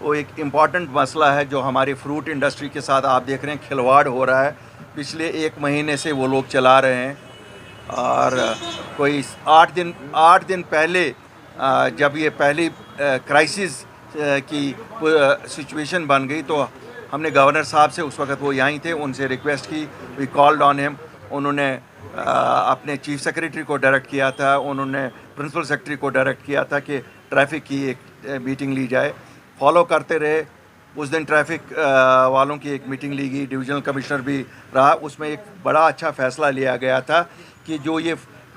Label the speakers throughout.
Speaker 1: वो एक इम्पॉर्टेंट मसला है जो हमारी फ्रूट इंडस्ट्री के साथ आप देख रहे हैं खिलवाड़ हो रहा है। पिछले 1 महीने से वो लोग चला रहे हैं और कोई 8 दिन पहले जब ये पहली क्राइसिस की सिचुएशन बन गई तो हमने गवर्नर साहब से, उस वक्त वो यहीं थे, उनसे रिक्वेस्ट की। We called on him. उन्होंने अपने चीफ सेक्रेटरी को डायरेक्ट किया था, उन्होंने प्रिंसिपल सेक्रेटरी को डायरेक्ट किया था कि ट्रैफिक की एक मीटिंग ली जाए। फॉलो करते रहे। उस दिन ट्रैफिक वालों की एक मीटिंग ली गई, डिविजनल कमिश्नर भी रहा। उसमें एक बड़ा अच्छा फ़ैसला लिया गया था कि जो ये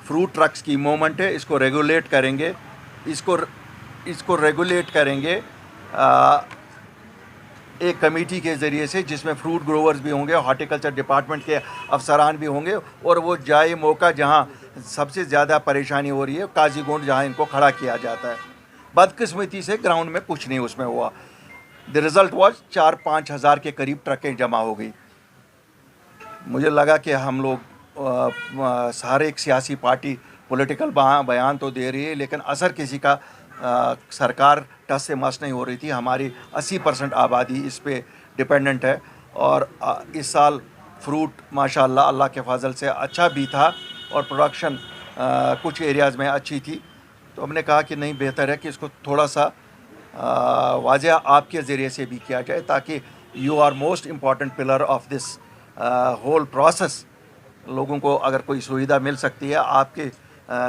Speaker 1: फ्रूट ट्रक्स की मूवमेंट है इसको रेगुलेट करेंगे, इसको रेगुलेट करेंगे एक कमेटी के ज़रिए से, जिसमें फ्रूट ग्रोवर्स भी होंगे, हॉर्टिकल्चर डिपार्टमेंट के अफसरान भी होंगे, और वो जाए मौका जहाँ सबसे ज़्यादा परेशानी हो रही है काजीगुंड, जहाँ इनको खड़ा किया जाता है। बदकिस्मती से ग्राउंड में कुछ नहीं उसमें हुआ। द रिज़ल्ट वॉज 4-5 हज़ार के करीब ट्रकें जमा हो गई। मुझे लगा कि हम लोग सारे एक सियासी पार्टी पॉलिटिकल बयान तो दे रही है, लेकिन असर किसी का सरकार टस से मस नहीं हो रही थी। हमारी 80% आबादी इस पे डिपेंडेंट है, और इस साल फ्रूट माशाल्लाह अल्लाह के फजल से अच्छा भी था, और प्रोडक्शन कुछ एरियाज़ में अच्छी थी। तो हमने कहा कि नहीं, बेहतर है कि इसको थोड़ा सा वाज़ेह आपके ज़रिए से भी किया जाए, ताकि you are most important pillar of this whole process. लोगों को अगर कोई सुविधा मिल सकती है आपके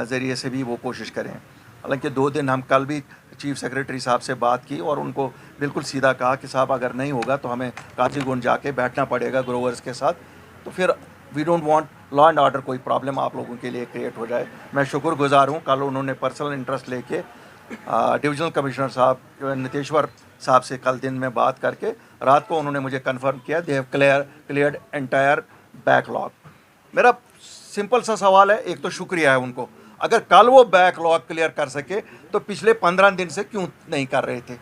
Speaker 1: ज़रिए से भी वो कोशिश करें। हालांकि 2 दिन हम कल भी चीफ सेक्रेटरी साहब से बात की और उनको बिल्कुल सीधा कहा कि साहब अगर नहीं होगा तो हमें काजीगुंड जाके बैठना पड़ेगा ग्रोवर्स के साथ। तो फिर we don't want law and order कोई प्रॉब्लम आप लोगों के लिए क्रिएट हो जाए। मैं शुक्रगुजार हूँ, कल उन्होंने पर्सनल इंटरेस्ट लेके डिविजनल कमिश्नर साहब नितेश्वर साहब से कल दिन में बात करके रात को उन्होंने मुझे कंफर्म किया they have cleared entire backlog. मेरा सिंपल सा सवाल है, एक तो शुक्रिया है उनको, अगर कल वो बैकलॉग क्लियर कर सके तो पिछले 15 दिन से क्यों नहीं कर रहे थे?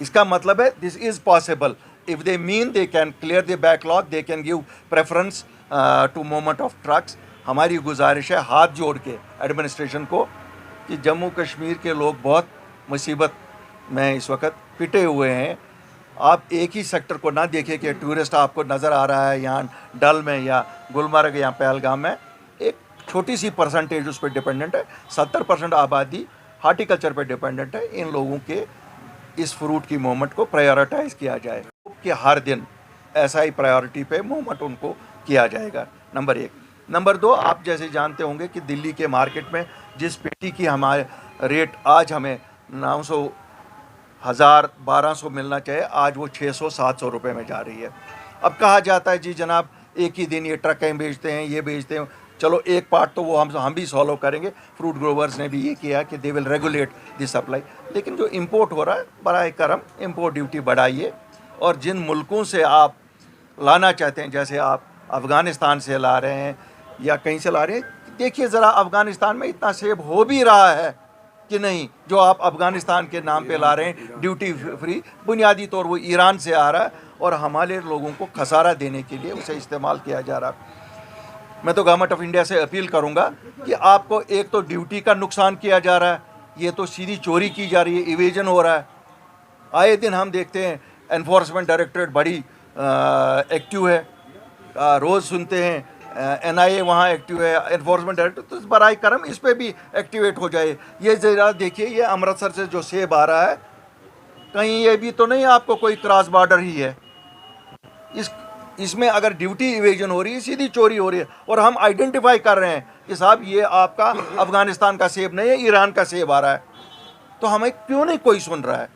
Speaker 1: इसका मतलब है this is possible. If they mean they can clear the backlog, they can give preference to movement of trucks. हमारी गुजारिश है हाथ जोड़ के एडमिनिस्ट्रेशन को कि जम्मू कश्मीर के लोग बहुत मुसीबत में इस वक्त पिटे हुए हैं। आप एक ही सेक्टर को ना देखें कि टूरिस्ट आपको नज़र आ रहा है यहाँ डल में या गुलमर्ग या पहलगाम में। एक छोटी सी परसेंटेज उस पर डिपेंडेंट है। 70% आबादी हार्टिकल्चर पर डिपेंडेंट है। इन लोगों के इस फ्रूट की मूवमेंट को प्रायोरिटाइज़ किया जाए कि हर दिन ऐसा ही प्रायोरिटी पे मूवमेंट उनको किया जाएगा, नंबर 1। नंबर 2, आप जैसे जानते होंगे कि दिल्ली के मार्केट में जिस पेटी की हमारे रेट आज हमें 900, 1000, 1200 मिलना चाहिए, आज वो 600-700 रुपये में जा रही है। अब कहा जाता है जी जनाब एक ही दिन ये ट्रकें बेचते हैं, ये बेचते हैं। चलो एक पार्ट तो वो हम भी सॉल्व करेंगे। फ्रूट ग्रोवर्स ने भी ये किया कि they will regulate the supply. लेकिन जो इंपोर्ट हो रहा है, बराए करम इंपोर्ट ड्यूटी बढ़ाइए, और जिन मुल्कों से आप लाना चाहते हैं, जैसे आप अफ़गानिस्तान से ला रहे हैं या कहीं से ला रहे हैं, देखिए ज़रा अफ़गानिस्तान में इतना सेब हो भी रहा है कि नहीं जो आप अफ़गानिस्तान के नाम पे ला रहे हैं ड्यूटी फ्री। बुनियादी तौर वो ईरान से आ रहा है और हमारे लोगों को खसारा देने के लिए उसे इस्तेमाल किया जा रहा है। मैं तो गवर्नमेंट ऑफ इंडिया से अपील करूंगा कि आपको एक तो ड्यूटी का नुकसान किया जा रहा है, ये तो सीधी चोरी की जा रही है, इवेजन हो रहा है। आए दिन हम देखते हैं एनफोर्समेंट डायरेक्टरेट बड़ी एक्टिव है, रोज़ सुनते हैं NIA वहाँ एक्टिव है, एनफोर्समेंट डायरेक्टर, तो बराए करम इस पर भी एक्टिवेट हो जाए। ये ज़रा देखिए, ये अमृतसर से जो सेब आ रहा है, कहीं ये भी तो नहीं आपको कोई क्रॉस बॉर्डर ही है। इसमें अगर ड्यूटी इवेजन हो रही है, सीधी चोरी हो रही है, और हम आइडेंटिफाई कर रहे हैं कि साहब ये आपका अफ़गानिस्तान का सेब नहीं है, ईरान का सेब आ रहा है, तो हमें क्यों नहीं कोई सुन रहा है?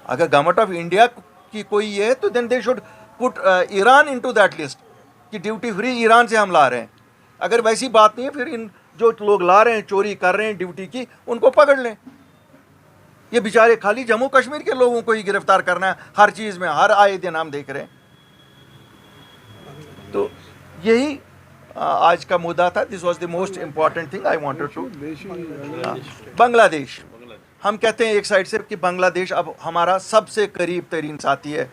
Speaker 1: अगर गवर्नमेंट ऑफ इंडिया की कोई ये है तो then they should put Iran into that list कि ड्यूटी फ्री ईरान से हम ला रहे हैं। अगर वैसी बात नहीं है, फिर इन जो लोग ला रहे हैं, चोरी कर रहे हैं ड्यूटी की, उनको पकड़ लें। ये बेचारे खाली जम्मू कश्मीर के लोगों को ही गिरफ्तार करना है हर चीज़ में, हर आए दिन हम देख रहे हैं। तो यही आज का मुद्दा था। This was the most important thing I wanted to. Bangladesh, हम कहते हैं एक साइड से कि बांग्लादेश अब हमारा सबसे करीब तरीन साथी है।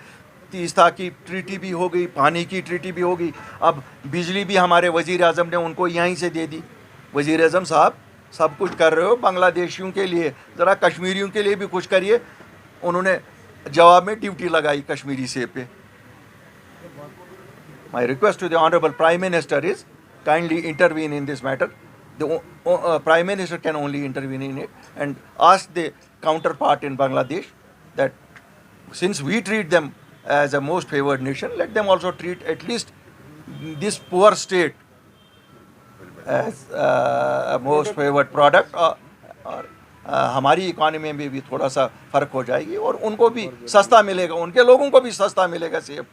Speaker 1: तीस्ता की ट्रीटी भी हो गई, पानी की ट्रीटी भी हो गई, अब बिजली भी हमारे वज़ीर आज़म ने उनको यहीं से दे दी। वज़ीर आज़म साहब सब कुछ कर रहे हो बांग्लादेशियों के लिए, ज़रा कश्मीरियों के लिए भी कुछ करिए। उन्होंने जवाब में ड्यूटी लगाई कश्मीरी सेब पे। My request to the Honorable Prime Minister is kindly intervene in this matter. The Prime Minister can only intervene in it and ask the counterpart in Bangladesh that since we treat them as a most favored nation, let them also treat at least this poor state as a most favored product और हमारी economy में भी थोड़ा सा फ़र्क हो जाएगी और उनको भी सस्ता मिलेगा, उनके लोगों को भी सस्ता मिलेगा सेब।